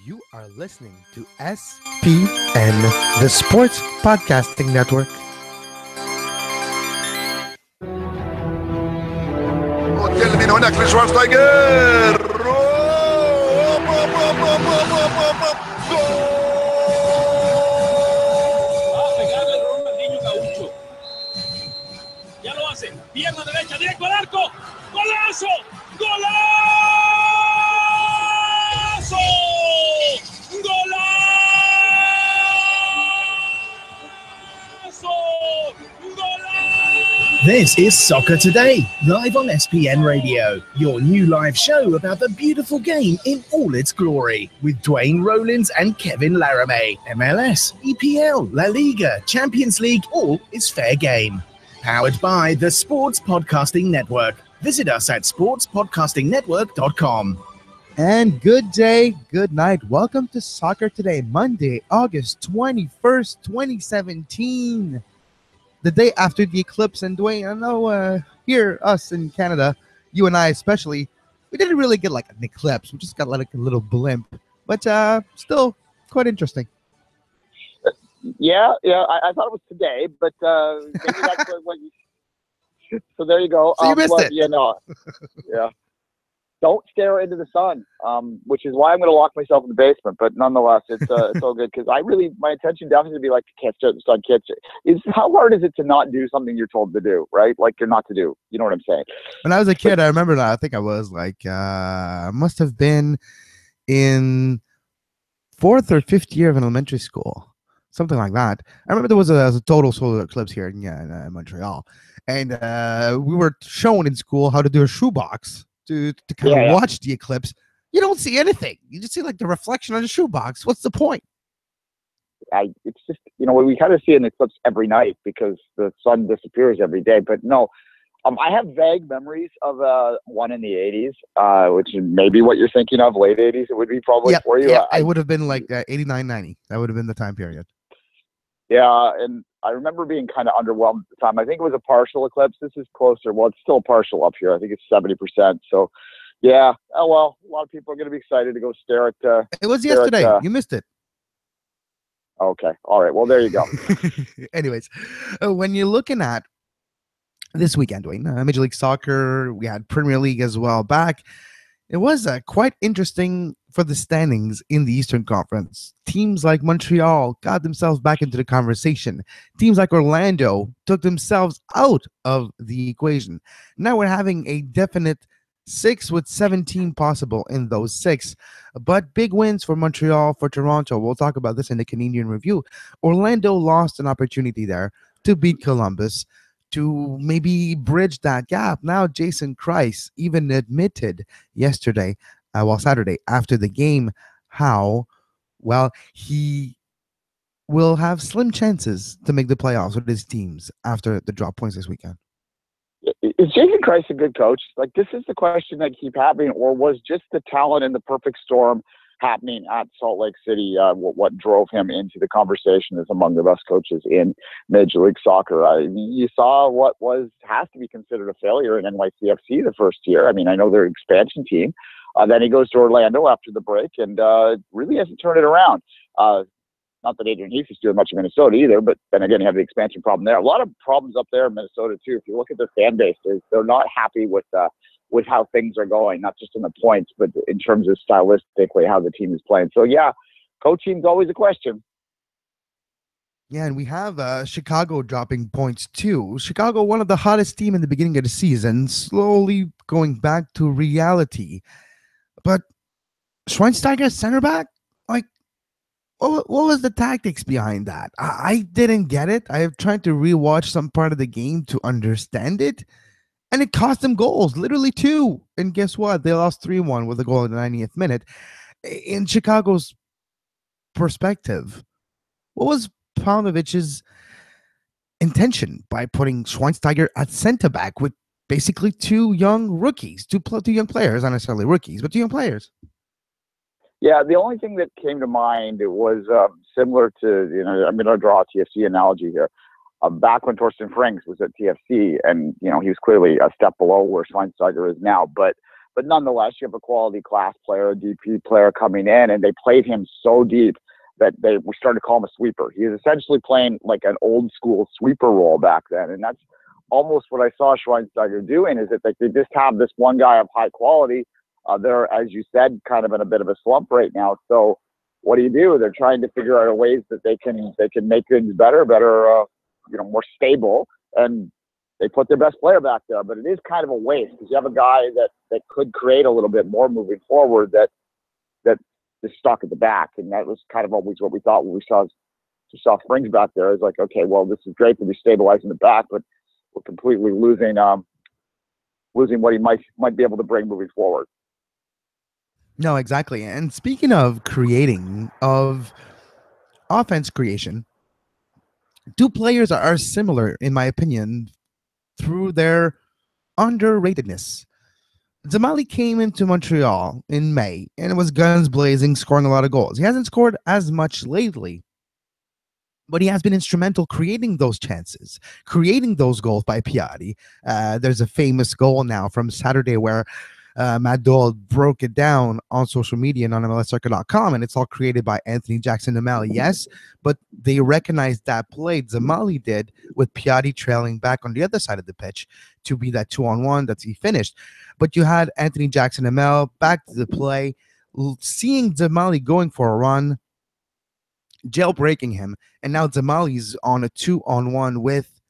You are listening to SPN, the Sports Podcasting Network. وتكلم من هناك لشوارزنيجر Pegarle el Ronaldinho Gaucho. Ya lo hace. Pierna derecha, directo al arco. ¡Golazo! ¡Golazo! ¡Golazo! ¡Golazo! This is Soccer Today, live on SPN Radio, your new live show about the beautiful game in all its glory, with Duane, Rollins and Kevin Laramee. MLS, EPL, La Liga, Champions League, all is fair game. Powered by the Sports Podcasting Network. Visit us at sportspodcastingnetwork.com. And good day, good night. Welcome to Soccer Today, Monday, August 21st, 2017. The day after the eclipse. And Duane, I know here, us in Canada, you and I especially, we didn't really get like an eclipse. We just got like a little blimp. But still quite interesting. Yeah, I thought it was today, but maybe that's what you... So there you go. So you missed it. Yeah. Don't stare into the sun, which is why I'm going to lock myself in the basement. But nonetheless, it's all good because my attention definitely be like, can't stare at the sun, can't. How hard is it to not do something you're told to do, right? Like you're not to do. You know what I'm saying? When I was a kid, I remember that. I think I was like, must have been in 4th or 5th year of an elementary school. Something like that. I remember there was a total solar eclipse here in Montreal. And we were shown in school how to do a shoebox to kind of watch the eclipse. You don't see anything. You just see like the reflection on the shoebox. What's the point? It's just, we kind of see an eclipse every night because the sun disappears every day. But no, I have vague memories of one in the 80s, which is maybe what you're thinking of, late 80s. It would be probably for you. Yeah, it would have been like 89, 90. That would have been the time period. Yeah, and I remember being kind of underwhelmed at the time. I think it was a partial eclipse. This is closer. Well, it's still partial up here. I think it's 70%. So, yeah. Oh, well, a lot of people are going to be excited to go stare at... it was yesterday. You missed it. Okay. All right. Well, there you go. Anyways, when you're looking at this weekend, Duane, Major League Soccer, we had Premier League as well back. It was quite interesting for the standings in the Eastern Conference. Teams like Montreal got themselves back into the conversation. Teams like Orlando took themselves out of the equation. Now we're having a definite 6 with 17 possible in those 6. But big wins for Montreal, for Toronto. We'll talk about this in the Canadian review. Orlando lost an opportunity there to beat Columbus, to maybe bridge that gap. Now Jason Kreis even admitted yesterday, Saturday, after the game, how, he will have slim chances to make the playoffs with his teams after the drop points this weekend. Is Jason Kreis a good coach? Like, this is the question that keep happening, or was just the talent in the perfect storm happening at Salt Lake City what drove him into the conversation as among the best coaches in Major League Soccer? You saw what has to be considered a failure in NYCFC the first year. I mean, I know they're an expansion team. Then he goes to Orlando after the break and really hasn't turned it around. Not that Adrian Heath is doing much in Minnesota either, but then again, you have the expansion problem there. A lot of problems up there in Minnesota too. If you look at their fan base, they're not happy with how things are going, not just in the points, but in terms of stylistically how the team is playing. So yeah, coaching's always a question. Yeah, and we have Chicago dropping points too. Chicago, one of the hottest team in the beginning of the season, slowly going back to reality. But Schweinsteiger center back, what was the tactics behind that? I didn't get it. I have tried to rewatch some part of the game to understand it. And it cost them goals, literally 2. And guess what? They lost 3-1 with a goal in the 90th minute. In Chicago's perspective, what was Paunovic's intention by putting Schweinsteiger at center back with basically 2 young rookies, two young players, not necessarily rookies, but 2 young players? Yeah, the only thing that came to mind was similar to, I'm going to draw a TFC analogy here. Back when Torsten Frings was at TFC, and he was clearly a step below where Schweinsteiger is now. But But nonetheless, you have a quality class player, a DP player coming in, and they played him so deep that we started to call him a sweeper. He was essentially playing like an old school sweeper role back then. And that's almost what I saw Schweinsteiger doing, is that they just have this one guy of high quality. They're, as you said, kind of in a bit of a slump right now. So what do? They're trying to figure out ways that they can make things better, more stable. And they put their best player back there, but it is kind of a waste because you have a guy that could create a little bit more moving forward that is stuck at the back. And that was kind of always what we thought when we saw Frings back there. It's like, okay, well, this is great to be stabilizing the back, but we're completely losing what he might be able to bring moving forward. No, exactly. And speaking of creating, of offense creation, two players are similar, in my opinion, through their underratedness. Zamali came into Montreal in May and it was guns blazing, scoring a lot of goals. He hasn't scored as much lately, but he has been instrumental creating those chances, creating those goals by Piatti. There's a famous goal now from Saturday where Matt Doyle broke it down on social media and on MLSsoccer.com, and it's all created by Anthony Jackson-Namel, yes, but they recognized that play Zamali did with Piatti trailing back on the other side of the pitch to be that 2-on-1 that he finished. But you had Anthony Jackson-Namel back to the play, seeing Zamali going for a run, jailbreaking him, and now Zamali's on a 2-on-1 with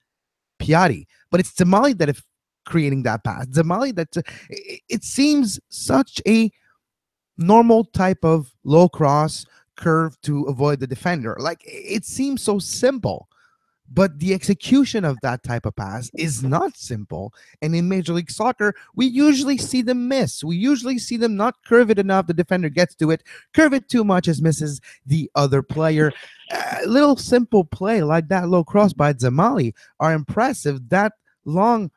Piatti. But it's Zamali that, if creating that pass, Zamali, that it seems such a normal type of low cross curve to avoid the defender. Like, it seems so simple, but the execution of that type of pass is not simple. And in Major League Soccer, we usually see them miss. We usually see them not curve it enough. The defender gets to it, curve it too much as misses the other player. Little simple play like that low cross by Zamali are impressive. That long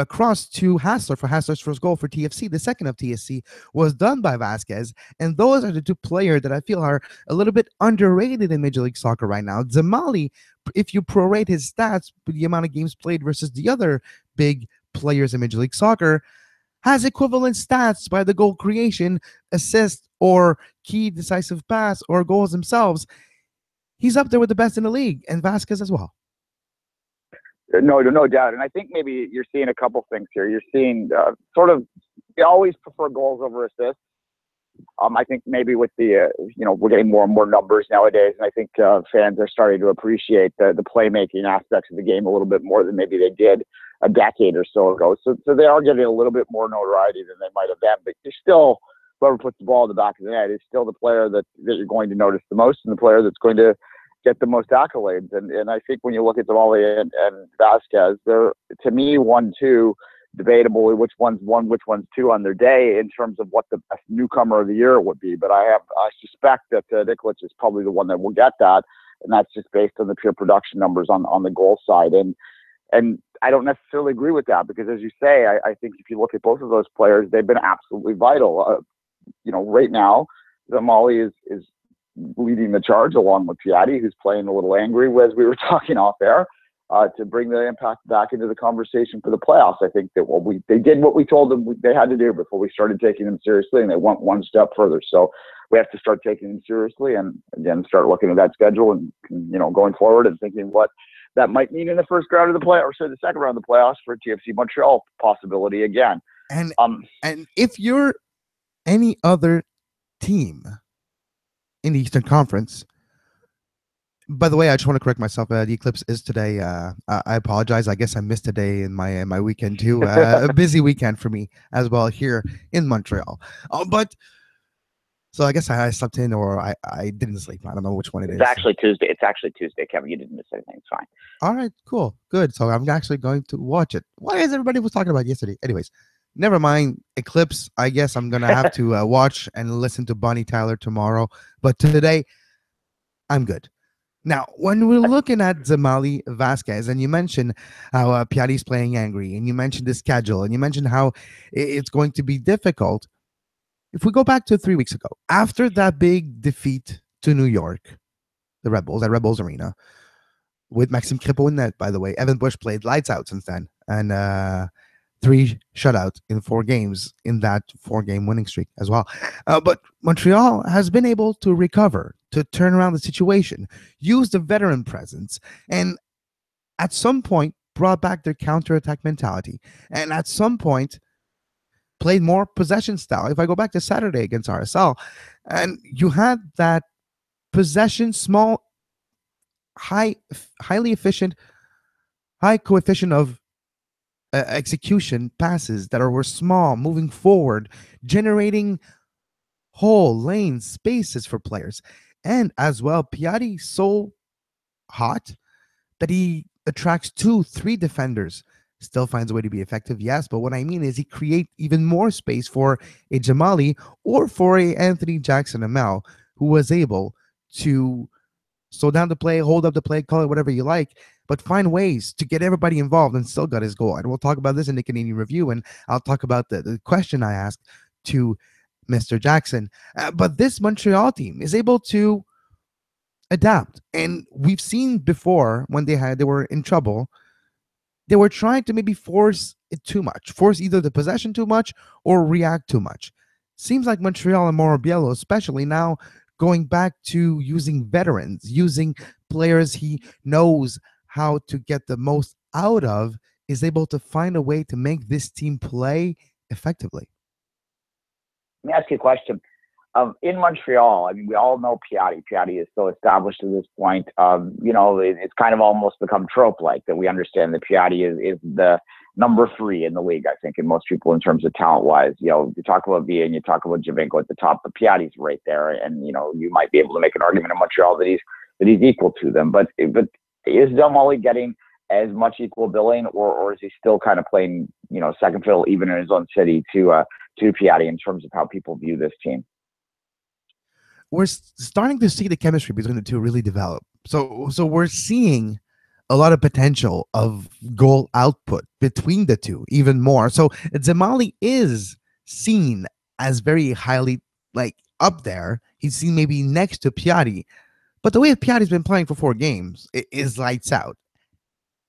cross to Hassler for Hassler's first goal for TFC. The second of TFC was done by Vasquez. And those are the two players that I feel are a little bit underrated in Major League Soccer right now. Zamali, if you prorate his stats with the amount of games played versus the other big players in Major League Soccer, has equivalent stats by the goal creation, assist, or key decisive pass, or goals themselves. He's up there with the best in the league, and Vasquez as well. No doubt. And I think maybe you're seeing a couple things here. You're seeing they always prefer goals over assists. I think maybe with the, we're getting more and more numbers nowadays. And I think fans are starting to appreciate the playmaking aspects of the game a little bit more than maybe they did a decade or so ago. So they are getting a little bit more notoriety than they might have been. But you're still, whoever puts the ball in the back of the net is still the player that you're going to notice the most, and the player that's going to get the most accolades. And I think when you look at Zamali and Vasquez, they're, to me, 1-2, debatable which one's 1, which one's 2 on their day in terms of what the best newcomer of the year would be. But I suspect that Nikolic is probably the one that will get that, and that's just based on the pure production numbers on the goal side. And I don't necessarily agree with that because, as you say, I think if you look at both of those players, they've been absolutely vital. Right now, Zamali is leading the charge along with Piatti, who's playing a little angry as we were talking off air, to bring the Impact back into the conversation for the playoffs. I think that they did what we told them they had to do before we started taking them seriously, and they went one step further. So we have to start taking them seriously, and again, start looking at that schedule and going forward and thinking what that might mean in the first round of the playoffs, or the second round of the playoffs for TFC Montreal possibility again. And if you're any other team in the Eastern Conference, by the way, I just want to correct myself. The eclipse is today. I apologize. I guess I missed a day in my weekend too. A busy weekend for me as well here in Montreal. But so I guess I slept in, or I didn't sleep. I don't know which one it is. It's actually Tuesday. It's actually Tuesday, Kevin. You didn't miss anything. It's fine. All right, cool, good. So I'm actually going to watch it. What is everybody was talking about yesterday? Anyways, never mind. Eclipse. I guess I'm gonna have to watch and listen to Bonnie Tyler tomorrow. But today, I'm good. Now, when we're looking at Zamali, Vasquez, and you mentioned how Piatti's playing angry, and you mentioned the schedule, and you mentioned how it's going to be difficult. If we go back to 3 weeks ago, after that big defeat to New York, the Rebels at Rebels Arena, with Maxime Crépeau in net, by the way, Evan Bush played lights out since then, and 3 shutouts in 4 games in that 4-game winning streak as well. But Montreal has been able to recover, to turn around the situation, use the veteran presence, and at some point brought back their counterattack mentality. And at some point played more possession style. If I go back to Saturday against RSL, and you had that possession, small, highly efficient, high coefficient of execution passes that were small, moving forward, generating whole lane spaces for players. And as well, Piatti so hot that he attracts 2-3 defenders. Still finds a way to be effective, yes, but what I mean is he create even more space for a Jamali or for a Anthony Jackson Amel, who was able to slow down the play, hold up the play, call it whatever you like, but find ways to get everybody involved and still got his goal. And we'll talk about this in the Canadian Review, and I'll talk about the question I asked to Mr. Jackson. But this Montreal team is able to adapt. And we've seen before when they were in trouble, they were trying to maybe force it too much, force either the possession too much or react too much. Seems like Montreal and Mauro Biello, especially now, going back to using veterans, using players he knows how to get the most out of, is able to find a way to make this team play effectively. Let me ask you a question. In Montreal, I mean, we all know Piatti. Piatti is so established at this point. It's kind of almost become trope-like that we understand that Piatti is the number 3 in the league, I think, and most people in terms of talent-wise. You talk about Villa and you talk about Javinko at the top, but Piatti's right there, and you might be able to make an argument in Montreal that he's equal to them. But is Delmoli getting as much equal billing, or is he still kind of playing second fiddle even in his own city to Piatti in terms of how people view this team? We're starting to see the chemistry between the two really develop. So we're seeing a lot of potential of goal output between the two even more. So Zemali is seen as very highly up there. He's seen maybe next to Piatti. But the way Piatti's been playing for 4 games, it is lights out.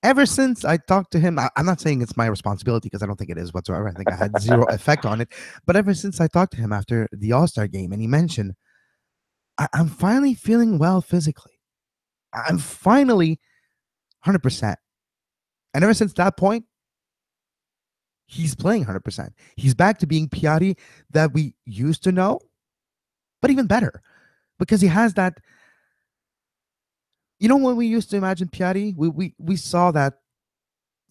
Ever since I talked to him, I'm not saying it's my responsibility because I don't think it is whatsoever. I think I had zero effect on it. But ever since I talked to him after the All-Star game and he mentioned, I'm finally feeling well physically. I'm finally 100%. And ever since that point, he's playing 100%. He's back to being Piatti that we used to know, but even better because he has that. When we used to imagine Piatti, we saw that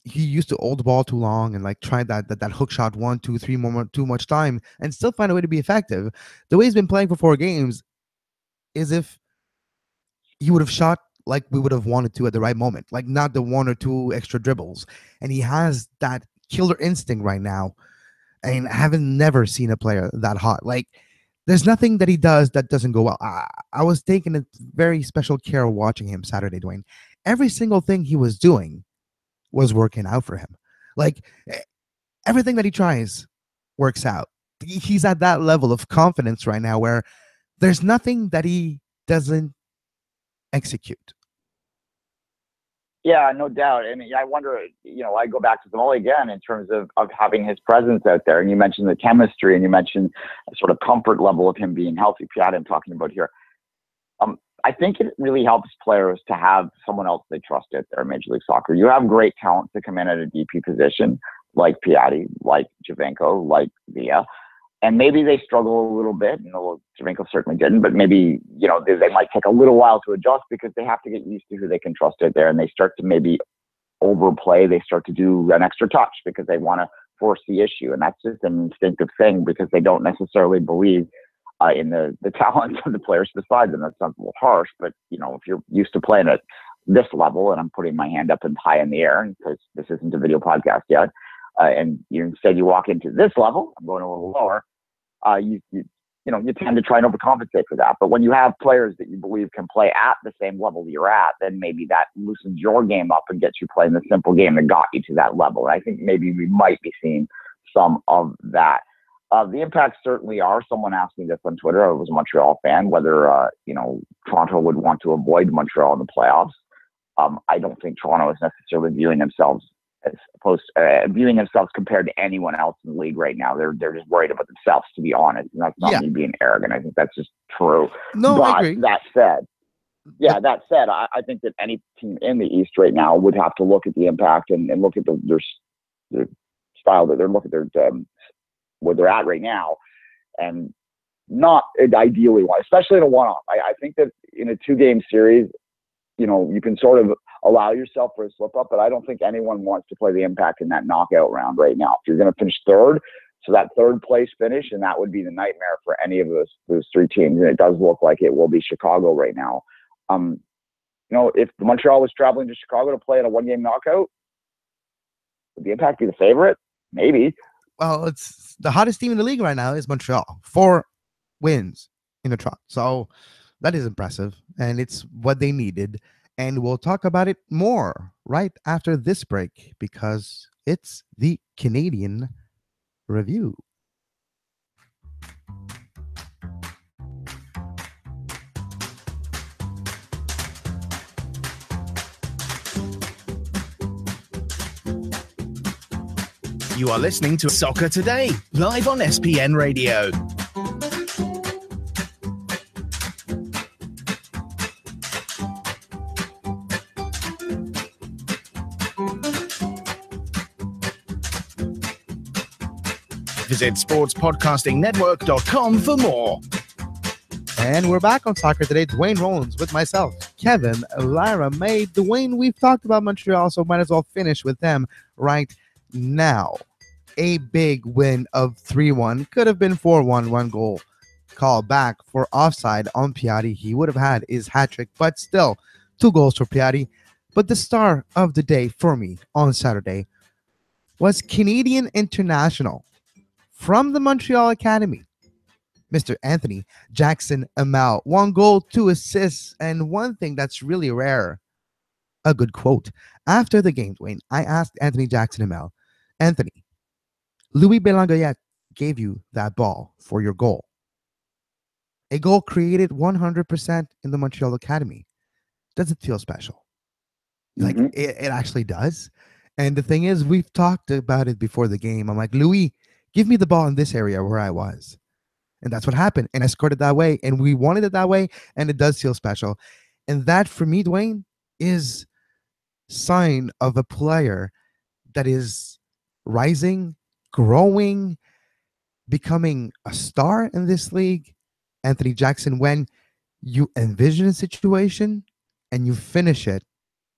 he used to hold the ball too long and try that hook shot 1, 2, 3 more too much time and still find a way to be effective. The way he's been playing for 4 games is if he would have shot like we would have wanted to at the right moment, not the 1 or 2 extra dribbles. And he has that killer instinct right now. And I haven't never seen a player that hot. There's nothing that he does that doesn't go well. I was taking a very special care watching him Saturday, Duane. Every single thing he was doing was working out for him. Everything that he tries works out. He's at that level of confidence right now where there's nothing that he doesn't execute. Yeah, no doubt. I mean, I wonder, I go back to Zamoli again in terms of having his presence out there. And you mentioned the chemistry and you mentioned a sort of comfort level of him being healthy. Piatti, I'm talking about here. I think it really helps players to have someone else they trust out there in Major League Soccer. You have great talent to come in at a DP position like Piatti, like Javinko, like Villa. And maybe they struggle a little bit. Javinko certainly didn't, but maybe, they might take a little while to adjust because they have to get used to who they can trust out there. And they start to maybe overplay. They start to do an extra touch because they want to force the issue. And that's just an instinctive thing because they don't necessarily believe in the talent of the players beside them. That sounds a little harsh, but, if you're used to playing at this level, and I'm putting my hand up and high in the air because this isn't a video podcast yet, and instead you walk into this level, I'm going a little lower, you tend to try and overcompensate for that. But when you have players that you believe can play at the same level you're at, then maybe that loosens your game up and gets you playing the simple game that got you to that level. And I think maybe we might be seeing some of that. The impacts certainly are. Someone asked me this on Twitter. I was a Montreal fan, whether, Toronto would want to avoid Montreal in the playoffs. I don't think Toronto is necessarily viewing themselves as opposed to viewing themselves compared to anyone else in the league right now. They're just worried about themselves, to be honest. And that's not me being arrogant. I think that's just true. No, but I agree. That said, I think that any team in the East right now would have to look at the impact and look at their style that they're looking at their where they're at right now, and not ideally one, especially in a one-off. I think that in a 2-game series, you can sort of allow yourself for a slip-up, but I don't think anyone wants to play the impact in that knockout round right now. If you're going to finish third, so that third place finish, and that would be the nightmare for any of those 3 teams, and it does look like it will be Chicago right now. If Montreal was traveling to Chicago to play in a 1-game knockout, would the impact be the favorite? Maybe. Well, it's the hottest team in the league right now is Montreal. 4 wins in a trot. So that is impressive, and it's what they needed. And we'll talk about it more right after this break because it's the Canadian Review. You are listening to Soccer Today, live on SPN Radio. Visit sportspodcastingnetwork.com for more. And we're back on Soccer Today. Duane Rollins with myself, Kevin Laramee. Duane, we've talked about Montreal, so might as well finish with them right now. A big win of 3-1. Could have been 4-1, 1 goal call back for offside on Piatti. He would have had his hat trick, but still 2 goals for Piatti. But the star of the day for me on Saturday was Canadian international from the Montreal Academy, Mr. Anthony Jackson-Amel. 1 goal, 2 assists, and one thing that's really rare, a good quote. After the game, Duane, I asked Anthony Jackson-Amel, Anthony, Louis Belangoyet gave you that ball for your goal. A goal created 100% in the Montreal Academy. Does it feel special? Mm-hmm. Like, it actually does. And the thing is, we've talked about it before the game. I'm like, Louis, give me the ball in this area where I was. And that's what happened. And I scored it that way. And we wanted it that way. And it does feel special. And that, for me, Duane, is sign of a player that is rising, growing, becoming a star in this league. Anthony Jackson, when you envision a situation and you finish it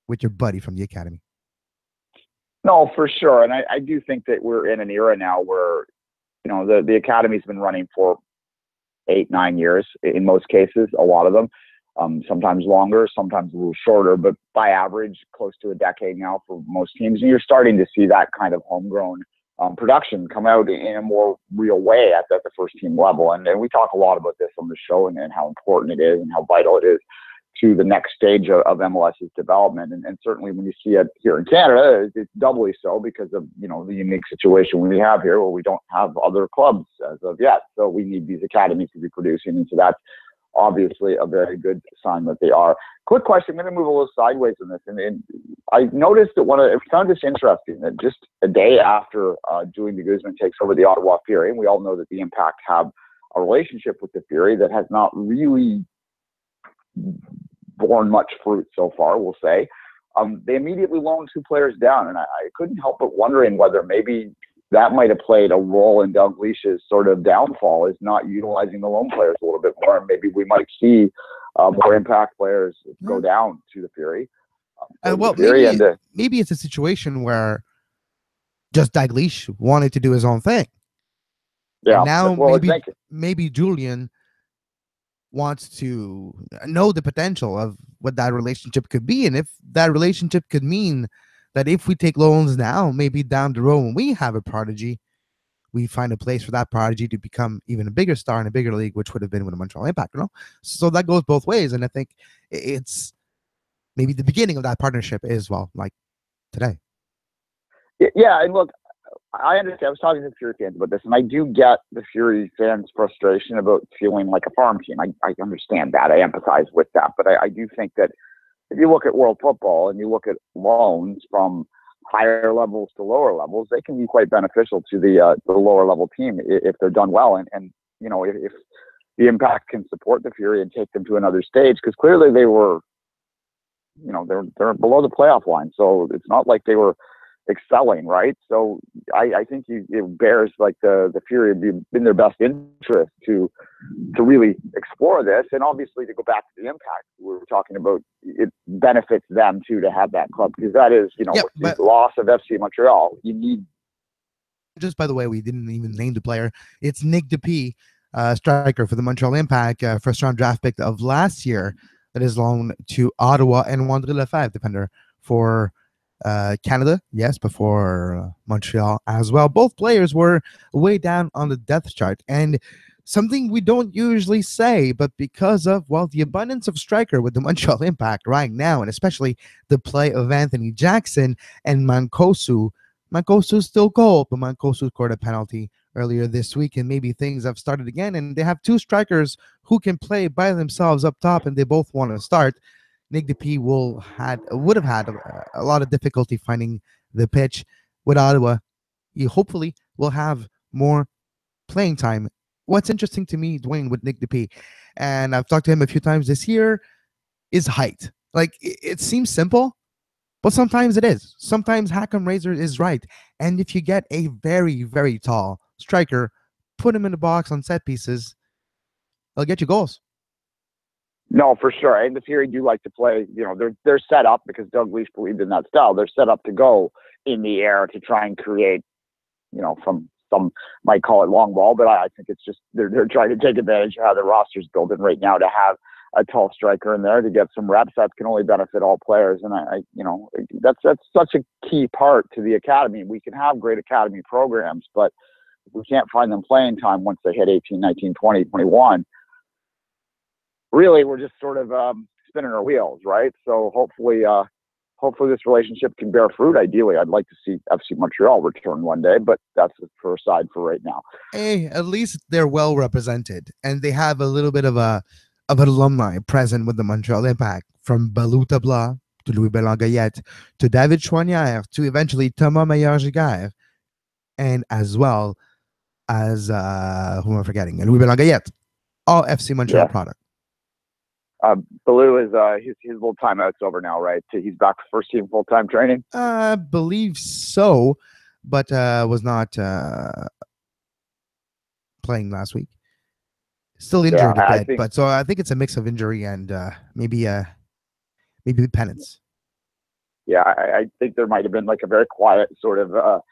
with your buddy from the academy. No, for sure. And I do think that we're in an era now where, the academy's been running for 8-9 years in most cases, a lot of them, sometimes longer, sometimes a little shorter, but by average, close to a decade now for most teams. And you're starting to see that kind of homegrown production come out in a more real way at the first team level. And we talk a lot about this on the show and how important it is and how vital it is to the next stage of MLS's development. And certainly when you see it here in Canada, it's doubly so because of, the unique situation we have here where we don't have other clubs as of yet. So we need these academies to be producing. And so that's obviously a very good sign that they are. Quick question. I'm going to move a little sideways on this. And I noticed that I found this interesting that just a day after Julian de Guzman takes over the Ottawa Fury, and we all know that the Impact have a relationship with the Fury that has not really borne much fruit so far, we'll say. They immediately loaned 2 players down, and I couldn't help but wondering whether maybe that might have played a role in Doug Leish's sort of downfall, is not utilizing the loan players a little bit more. And maybe we might see more Impact players go down to the Fury. Maybe it's a situation where just Doug Leish wanted to do his own thing. Yeah. And now maybe Julian wants to know the potential of what that relationship could be. And if that relationship could mean that if we take loans now, maybe down the road when we have a prodigy, we find a place for that prodigy to become even a bigger star in a bigger league, which would have been with the Montreal Impact, So that goes both ways. And I think it's maybe the beginning of that partnership as well, like today. Yeah, and look, I understand. I was talking to the Fury fans about this, and I do get the Fury fans' frustration about feeling like a farm team. I understand that. I empathize with that. But I do think that if you look at world football and you look at loans from higher levels to lower levels, they can be quite beneficial to the lower level team if they're done well. And if the Impact can support the Fury and take them to another stage, because clearly they were, they're below the playoff line. So it's not like they were excelling, right? So I think it bears like the Fury in their best interest to really explore this, and obviously to go back to the Impact we were talking about, it benefits them too to have that club, because that is, with the loss of FC Montreal, you need. Just by the way, we didn't even name the player. It's Nick DePee, striker for the Montreal Impact, first round draft pick of last year, that is loaned to Ottawa, and Wandre Lefebvre, defender for Canada, yes, before Montreal as well. Both players were way down on the depth chart, and something we don't usually say, but because of, the abundance of striker with the Montreal Impact right now, and especially the play of Anthony Jackson and Mancosu. Mancosu's still cold, but Mancosu scored a penalty earlier this week, and maybe things have started again, and they have two strikers who can play by themselves up top, and they both want to start. Nick DePee would have had a lot of difficulty finding the pitch with Ottawa. He hopefully will have more playing time. What's interesting to me, Duane, with Nick DePee, and I've talked to him a few times this year, is height. Like, it seems simple, but sometimes it is. Sometimes Hackam Razor is right. And if you get a very, very tall striker, put him in the box on set pieces, they'll get you goals. No, for sure. And the Fury do like to play, they're set up, because Doug Leach believed in that style. They're set up to go in the air to try and create, from some might call it long ball, but I think it's just they're trying to take advantage of how the roster's built in right now to have a tall striker in there to get some reps. That can only benefit all players. And that's such a key part to the academy. We can have great academy programs, but if we can't find them playing time once they hit 18, 19, 20, 21, really we're just sort of spinning our wheels, right? So hopefully this relationship can bear fruit. Ideally, I'd like to see FC Montreal return one day, but that's for aside for right now. Hey, at least they're well represented, and they have a little bit of an alumni present with the Montreal Impact, from Balou Tabla to Louis Belangayette to David Chouanière to eventually Thomas Meyer-Giguère, and as well as who am I forgetting? Louis Belangayette, all FC Montreal product. Balou is his little timeout's over now, right? He's back for first team full time training. I believe so, but was not playing last week. Still injured a bit, but so I think it's a mix of injury and maybe penance. Yeah, I think there might have been like a very quiet sort of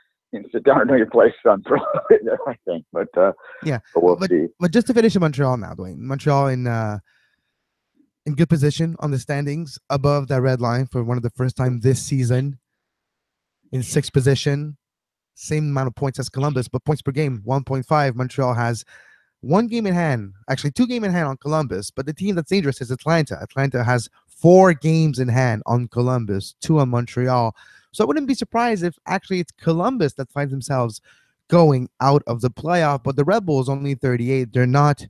sit down and know your place, son. I think, but we'll see. But just to finish in Montreal now, Duane. Montreal in good position on the standings, above that red line for one of the first time this season. In sixth position, same amount of points as Columbus, but points per game 1.5. Montreal has one game in hand, actually 2 games in hand on Columbus, but the team that's dangerous is Atlanta. Atlanta has 4 games in hand on Columbus, 2 on Montreal. So I wouldn't be surprised if actually it's Columbus that finds themselves going out of the playoff, but the Red Bulls only 38. They're not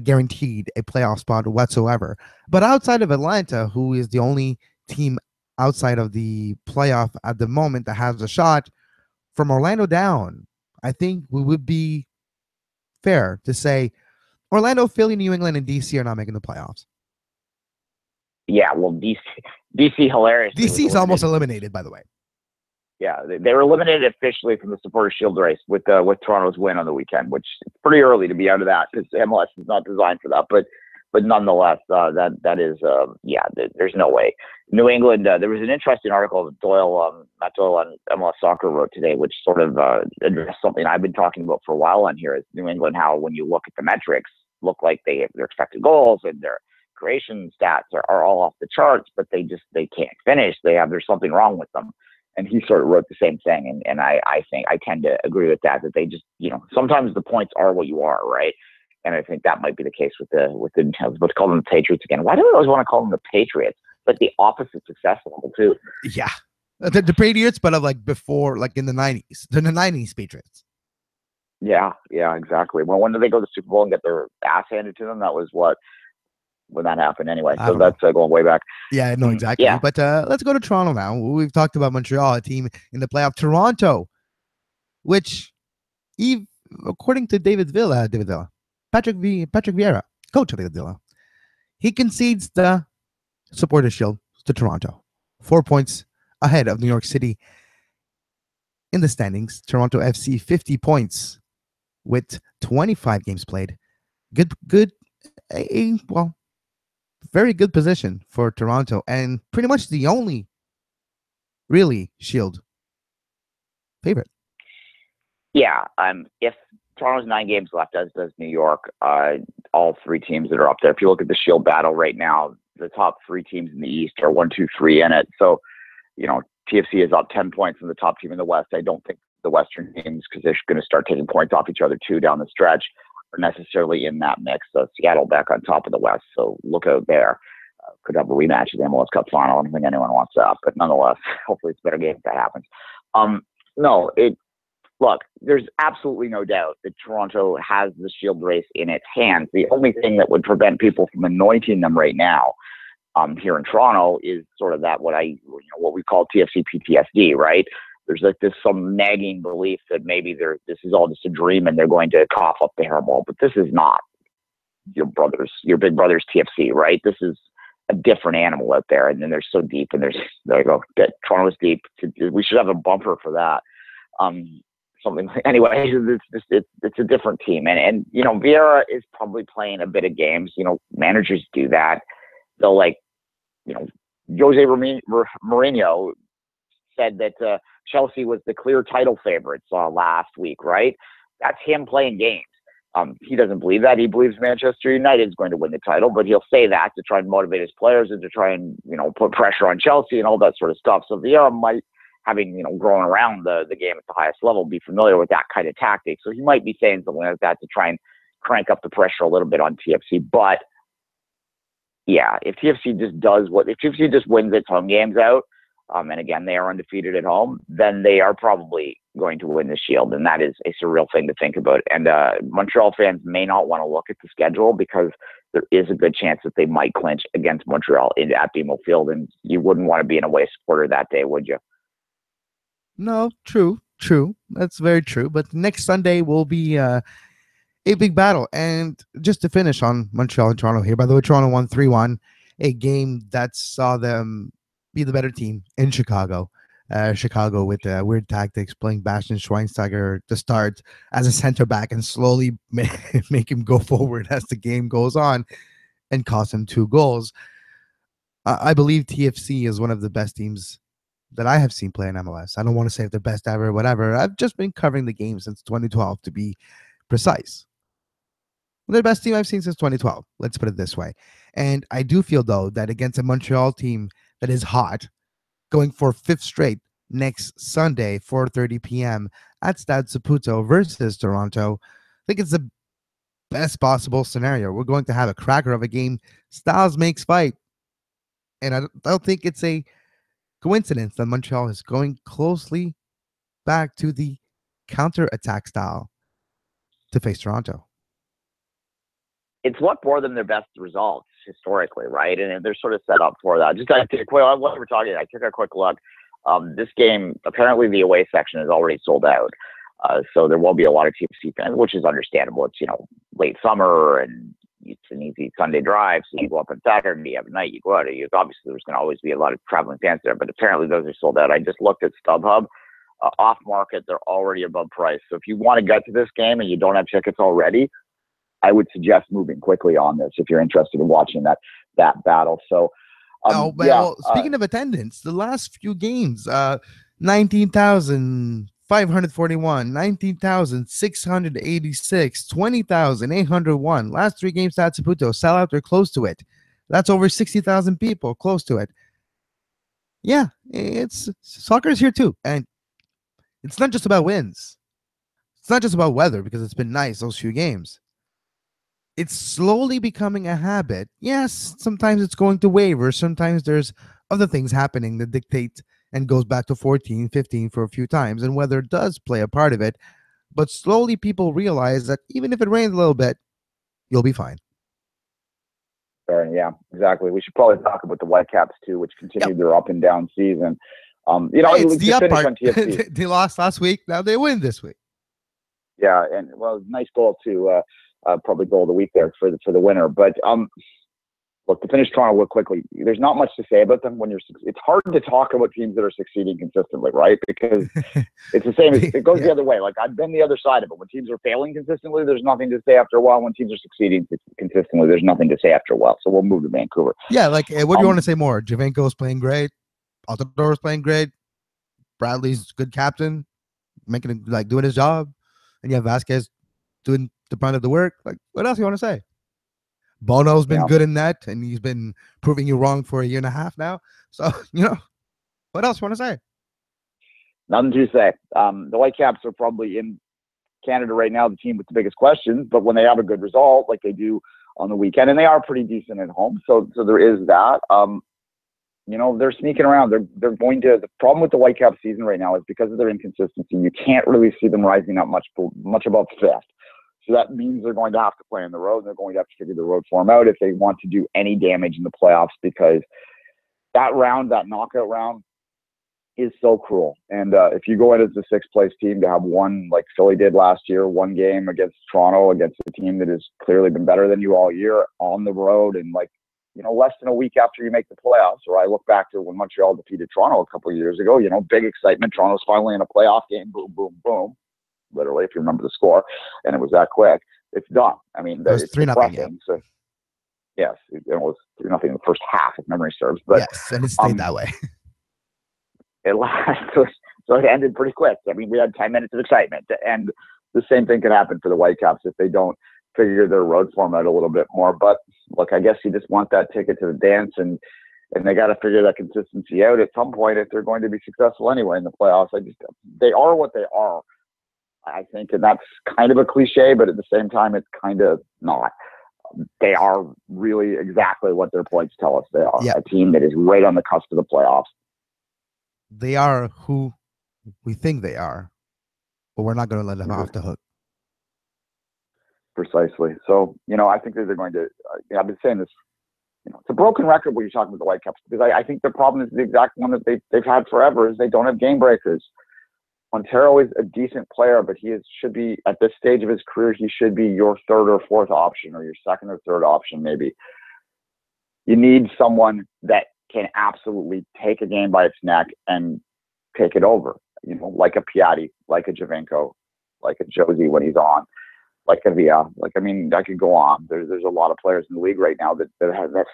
guaranteed a playoff spot whatsoever. But outside of Atlanta, who is the only team outside of the playoff at the moment that has a shot, from Orlando down, I think we would be fair to say Orlando, Philly, New England, and DC are not making the playoffs. Yeah, well, DC hilarious. DC is almost eliminated, by the way. Yeah, they were eliminated officially from the Supporters' Shield race with Toronto's win on the weekend, which is pretty early to be out of that because MLS is not designed for that. But nonetheless, that is there's no way. New England. There was an interesting article that Matt Doyle on MLS Soccer wrote today, which sort of addressed something I've been talking about for a while on here. Is New England, how when you look at the metrics, look like their expected goals and their creation stats are all off the charts, but they can't finish. There's something wrong with them. And he sort of wrote the same thing, and I think I tend to agree with that they just, sometimes the points are what you are, right? And I think that might be the case with the let's call them the Patriots again. Why do I always want to call them the Patriots? Like the opposite success level too. Yeah, the Patriots, but of like before, like in the 90s. They're the 90s Patriots. Yeah, exactly. Well, when did they go to the Super Bowl and get their ass handed to them? That was what, when that happened anyway. I So don't know. that's going way back. Yeah, no, exactly. Yeah. But let's go to Toronto now. We've talked about Montreal, a team in the playoff. Toronto, which, according to Patrick Vieira, coach of David Villa, he concedes the Supporters Shield to Toronto, 4 points ahead of New York City in the standings. Toronto FC 50 points with 25 games played. Well, very good position for Toronto, and pretty much the only really Shield favorite. Yeah. If Toronto's 9 games left, as does New York, all 3 teams that are up there. If you look at the Shield battle right now, the top 3 teams in the East are 1, 2, 3 in it. So, TFC is up 10 points from the top team in the West. I don't think the Western teams, because they're going to start taking points off each other too down the stretch, are necessarily in that mix. So Seattle back on top of the West. So look out there. Could have a rematch of the MLS Cup final. I don't think anyone wants that, but nonetheless, hopefully it's a better game if that happens. Look, there's absolutely no doubt that Toronto has the Shield race in its hands. The only thing that would prevent people from anointing them right now here in Toronto is sort of that what we call TFC PTSD, right? There's like some nagging belief that maybe this is all just a dream and they're going to cough up the hairball, but this is not your big brother's TFC, right? This is a different animal out there, and then they're so deep, and there you go. Toronto is deep. We should have a bumper for that. Anyway, it's a different team, and Vieira is probably playing a bit of games. Managers do that. They'll Jose Mourinho said that Chelsea was the clear title favorites last week, right? That's him playing games. He doesn't believe that. He believes Manchester United is going to win the title, but he'll say that to try and motivate his players and to try and put pressure on Chelsea and all that sort of stuff. So Vieira might, having grown around the game at the highest level, be familiar with that kind of tactic. So he might be saying something like that to try and crank up the pressure a little bit on TFC. But yeah, if TFC just wins its home games out, and again they are undefeated at home, then they are probably going to win the Shield, and that is a surreal thing to think about. And Montreal fans may not want to look at the schedule because there is a good chance that they might clinch against Montreal at BMO Field, and you wouldn't want to be an away supporter that day, would you? No, true. That's very true. But next Sunday will be a big battle. And just to finish on Montreal and Toronto here, by the way, Toronto won 3-1, a game that saw them be the better team in Chicago. Chicago with weird tactics, playing Bastian Schweinsteiger to start as a center back and slowly make him go forward as the game goes on and cost him 2 goals. I believe TFC is one of the best teams that I have seen play in MLS. I don't want to say the best ever, whatever. I've just been covering the game since 2012, to be precise. The best team I've seen since 2012. Let's put it this way. And I do feel, though, that against a Montreal team that is hot, going for 5th straight next Sunday, 4:30 p.m. at Stade Saputo versus Toronto, I think it's the best possible scenario. We're going to have a cracker of a game. Styles makes fight. And I don't think it's a coincidence that Montreal is going closely back to the counter-attack style to face Toronto. It's what bore them their best results historically, right? And they're sort of set up for that. While we're talking, I took a quick look. This game, apparently the away section is already sold out. So there won't be a lot of TFC fans, which is understandable. It's, late summer and it's an easy Sunday drive. So you go up on Saturday, you have a night, you go out. Obviously, there's going to always be a lot of traveling fans there, but apparently those are sold out. I just looked at StubHub. Off market, they're already above price. So if you want to get to this game and you don't have tickets already, I would suggest moving quickly on this if you're interested in watching that battle. So, speaking of attendance, the last few games, 19,541, 19,686, 20,801. Last 3 games at Saputo, sellout or close to it. That's over 60,000 people, close to it. Yeah, it's soccer is here too, and it's not just about wins. It's not just about weather because it's been nice those few games. It's slowly becoming a habit. Yes, sometimes it's going to waver. Sometimes there's other things happening that dictate and goes back to 14, 15 for a few times. And weather does play a part of it. But slowly people realize that even if it rains a little bit, you'll be fine. Yeah, exactly. We should probably talk about the Whitecaps too, which continued their up and down season. It's the to up finish part. on TFC. They lost last week. Now they win this week. Yeah, and well, nice goal too. Probably goal of the week there for the winner. But look, to finish Toronto real quickly, there's not much to say about them when it's hard to talk about teams that are succeeding consistently, right? Because it's the same as it goes the other way. Like, I've been the other side of it. When teams are failing consistently, there's nothing to say after a while. When teams are succeeding consistently, there's nothing to say after a while. So we'll move to Vancouver. Yeah, like, what do you want to say more? Javenko's playing great. Altador's playing great. Bradley's good captain, doing his job, and you have Vasquez doing the brunt of the work. Like, what else you want to say? Bono's been good in net, and he's been proving you wrong for a year and a half now. So, what else you want to say? Nothing to say. The Whitecaps are probably in Canada right now the team with the biggest questions, but when they have a good result, like they do on the weekend, and they are pretty decent at home, so there is that. They're sneaking around. They're going to. The problem with the Whitecaps season right now is because of their inconsistency. You can't really see them rising up much above fifth. So that means they're going to have to play on the road, and they're going to have to figure the road form out if they want to do any damage in the playoffs, because that knockout round, is so cruel. And if you go in as the sixth place team to have one, like Philly did last year, one game against Toronto, against a team that has clearly been better than you all year on the road, and less than a week after you make the playoffs, or I look back to when Montreal defeated Toronto a couple of years ago, big excitement. Toronto's finally in a playoff game. Boom, boom, boom. Literally, if you remember the score, and it was that quick, it's done. I mean, it was 3-0. Yeah. So, yes, it was 3-0 in the first half, if memory serves. But yes, and it stayed that way. It lasted, so it ended pretty quick. I mean, we had 10 minutes of excitement, and the same thing could happen for the Whitecaps if they don't figure their road form out a little bit more. But look, I guess you just want that ticket to the dance, and they got to figure that consistency out at some point if they're going to be successful anyway in the playoffs. They are what they are, I think, and that's kind of a cliche, but at the same time, it's kind of not. They are really exactly what their points tell us they are. Yeah. A team that is right on the cusp of the playoffs. They are who we think they are, but we're not going to let them off the hook. Precisely. So, I think that they're going to, I've been saying this, it's a broken record when you're talking about the Whitecaps, because I think the problem is the exact one that they've had forever, is they don't have game breakers. Montero is a decent player, but should be, at this stage of his career, he should be your third or fourth option, or your second or third option, maybe. You need someone that can absolutely take a game by its neck and take it over, like a Piatti, like a Javenko, like a Josie when he's on, like a Villa. I could go on. There's a lot of players in the league right now that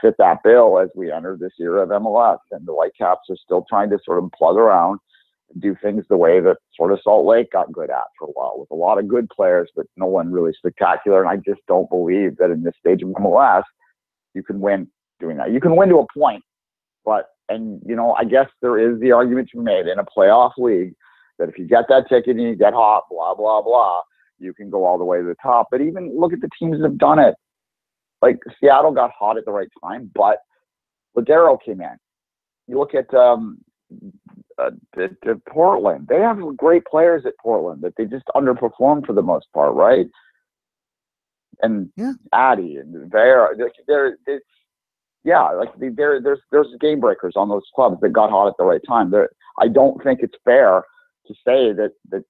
fit that bill as we enter this era of MLS, and the Whitecaps are still trying to sort of plug around, do things the way that sort of Salt Lake got good at for a while, with a lot of good players, but no one really spectacular. And I just don't believe that in this stage of MLS, you can win doing that. You can win to a point, but I guess there is the argument to be made in a playoff league that if you get that ticket and you get hot, blah, blah, blah, you can go all the way to the top. But even look at the teams that have done it. Like Seattle got hot at the right time, but Ladero came in. You look at Portland. They have great players at Portland that they just underperform for the most part, right? And Addy and there's game breakers on those clubs that got hot at the right time. I don't think it's fair to say that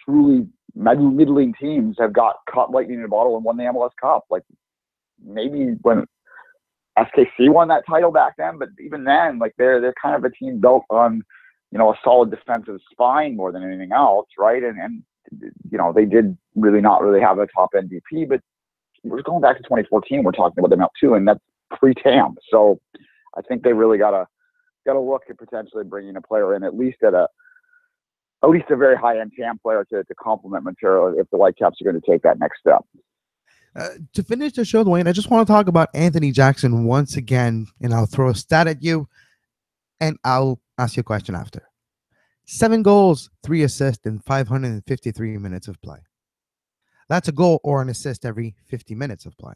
truly middling teams have got caught lightning in a bottle and won the MLS Cup. Like, maybe when SKC won that title back then, but even then, they're kind of a team built on a solid defensive spine more than anything else, right? And they did not really have a top MVP, but we're going back to 2014. We're talking about them out too, and that's pre-TAM. So I think they really got to look at potentially bringing a player in, at least a very high-end TAM player to complement Montero if the Whitecaps are going to take that next step. To finish the show, Duane, I just want to talk about Anthony Jackson once again, and I'll throw a stat at you, and I'll ask you a question after. 7 goals, 3 assists in 553 minutes of play. That's a goal or an assist every 50 minutes of play,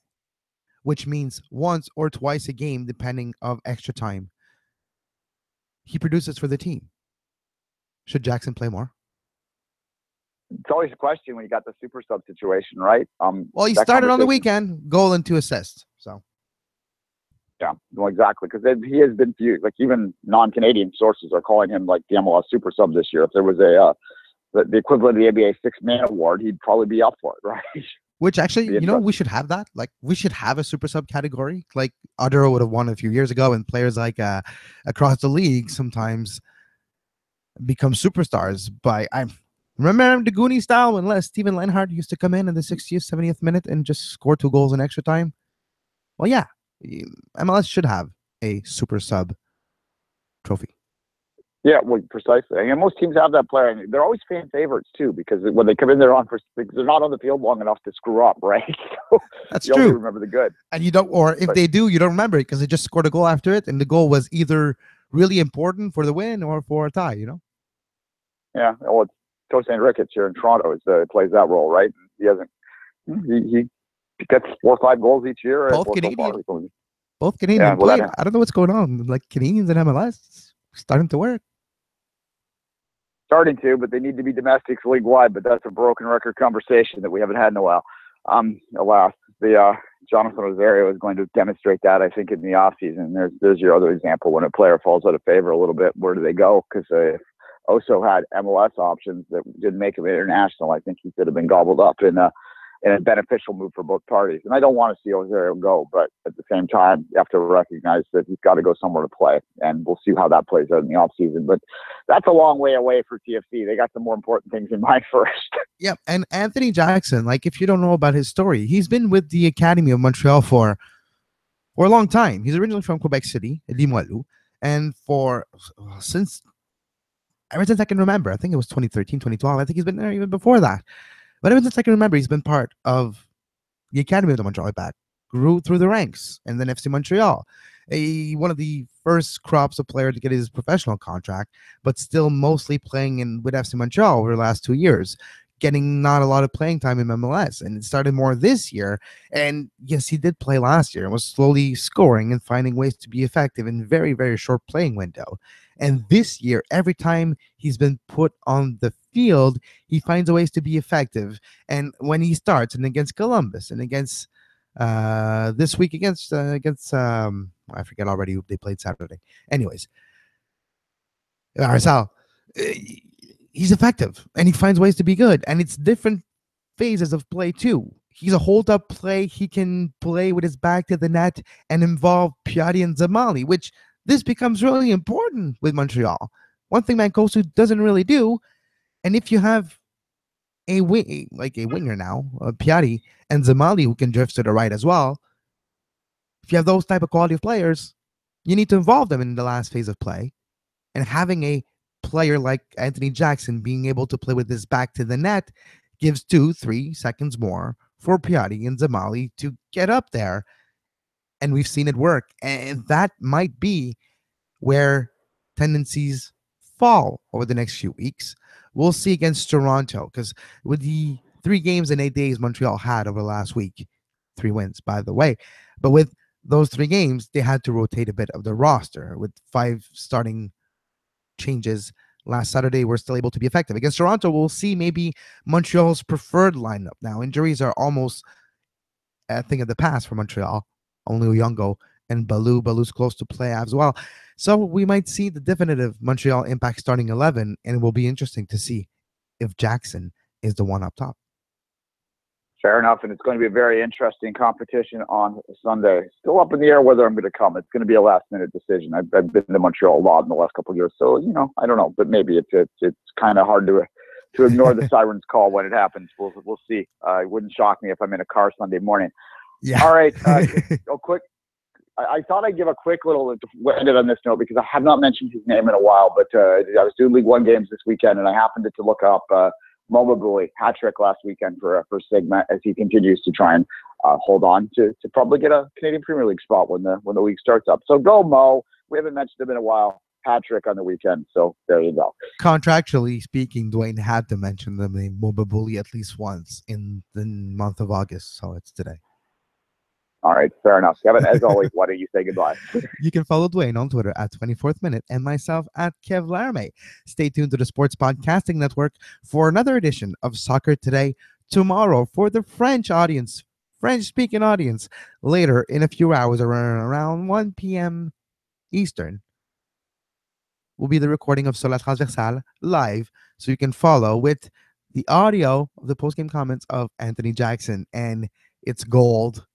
which means once or twice a game, depending on extra time, he produces for the team. Should Jackson play more? It's always a question when you got the super sub situation, right? Well, he started on the weekend, goal and 2 assists. So Yeah, well, exactly. Because he has been few, like even non-Canadian sources are calling him like the MLS super sub this year. If there was the equivalent of the NBA six-man award, he'd probably be up for it, right? Which actually, we should have that. Like, we should have a super sub category. Like, Odero would have won a few years ago, and players like across the league sometimes become superstars. I remember the Goonie style when Steven Leinhart used to come in the 60th, 70th minute and just score 2 goals in extra time. Well, yeah, MLS should have a super sub trophy. Yeah, well, precisely. And most teams have that player, and they're always fan favorites too, because when they come in, they're not on the field long enough to screw up, right? So that's you true. Only remember the good, and you don't, or if they do, you don't remember it because they just scored a goal after it, and the goal was either really important for the win or for a tie. Yeah, well, it's Tosin Ricketts here in Toronto plays that role, right? He hasn't. He gets 4 or 5 goals each year. Both Canadian. Both Canadian. Yeah, I don't know what's going on. Like Canadians and MLS starting to work. Starting to, but they need to be domestics league wide. But that's a broken record conversation that we haven't had in a while. Alas, Jonathan Osorio is going to demonstrate that, I think, in the offseason. There's your other example. When a player falls out of favor a little bit, where do they go? Because if Oso had MLS options that didn't make him international, I think he could have been gobbled up in a beneficial move for both parties. And I don't want to see Osorio go, but at the same time, you have to recognize that he's got to go somewhere to play, and we'll see how that plays out in the offseason. But that's a long way away for TFC. They got some more important things in mind first. Yeah, and Anthony Jackson, like, if you don't know about his story, he's been with the Academy of Montreal for a long time. He's originally from Quebec City, Limoilou, and ever since I can remember, I think it was 2013, 2012. I think he's been there even before that. But ever since I can remember, he's been part of the Academy of the Montreal back, grew through the ranks, and then FC Montreal. One of the first crops of player to get his professional contract, but still mostly playing with FC Montreal over the last 2 years, getting not a lot of playing time in MLS. And it started more this year. And yes, he did play last year and was slowly scoring and finding ways to be effective in very, very short playing window. And this year, every time he's been put on the field, he finds ways to be effective. And when he starts, and against Columbus, and against this week against I forget already who they played Saturday. Anyways, Arsal, he's effective, and he finds ways to be good. And it's different phases of play too. He's a hold-up play. He can play with his back to the net and involve Piatti and Zamali, which this becomes really important with Montreal. One thing Mancosu doesn't really do, and if you have a winger now, Piatti and Zamali, who can drift to the right as well, if you have those type of quality of players, you need to involve them in the last phase of play. And having a player like Anthony Jackson being able to play with his back to the net gives 2-3 seconds more for Piatti and Zamali to get up there. And we've seen it work. And that might be where tendencies fall over the next few weeks. We'll see against Toronto, because with the 3 games in 8 days Montreal had over the last week, 3 wins, by the way. But with those 3 games, they had to rotate a bit of the roster with 5 starting changes. Last Saturday, we're still able to be effective. Against Toronto, we'll see maybe Montreal's preferred lineup. Now, injuries are almost a thing of the past for Montreal. Only Uyongo and Balou. Balou's close to play as well. So we might see the definitive Montreal Impact starting 11, and it will be interesting to see if Jackson is the one up top. Fair enough, and it's going to be a very interesting competition on Sunday. Still up in the air whether I'm going to come. It's going to be a last-minute decision. I've been to Montreal a lot in the last couple of years, so I don't know, but maybe it's kind of hard to ignore the siren's call when it happens. We'll see. It wouldn't shock me if I'm in a car Sunday morning. Yeah. All right. Quick. I thought I'd give a quick little end it on this note, because I have not mentioned his name in a while, but I was doing League One games this weekend, and I happened to look up Moba Bowie, hat trick last weekend for Sigma, as he continues to try and hold on to probably get a Canadian Premier League spot when the league starts up. So go Mo. We haven't mentioned him in a while. Hat trick on the weekend. So there you go. Contractually speaking, Duane had to mention the name Moba Bowie at least once in the month of August. So it's today. All right, fair enough. Kevin, as always, why don't you say goodbye? You can follow Duane on Twitter at 24th Minute and myself at Kev Laramee. Stay tuned to the Sports Podcasting Network for another edition of Soccer Today tomorrow for the French audience. French-speaking audience. Later, in a few hours, around 1 p.m. Eastern, will be the recording of Sur la Transversale live, so you can follow with the audio of the post-game comments of Anthony Jackson. And it's gold.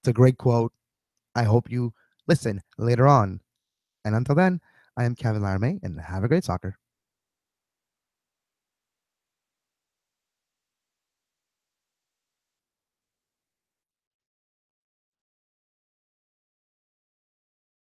It's a great quote. I hope you listen later on. And until then, I am Kevin Laramee, and have a great soccer.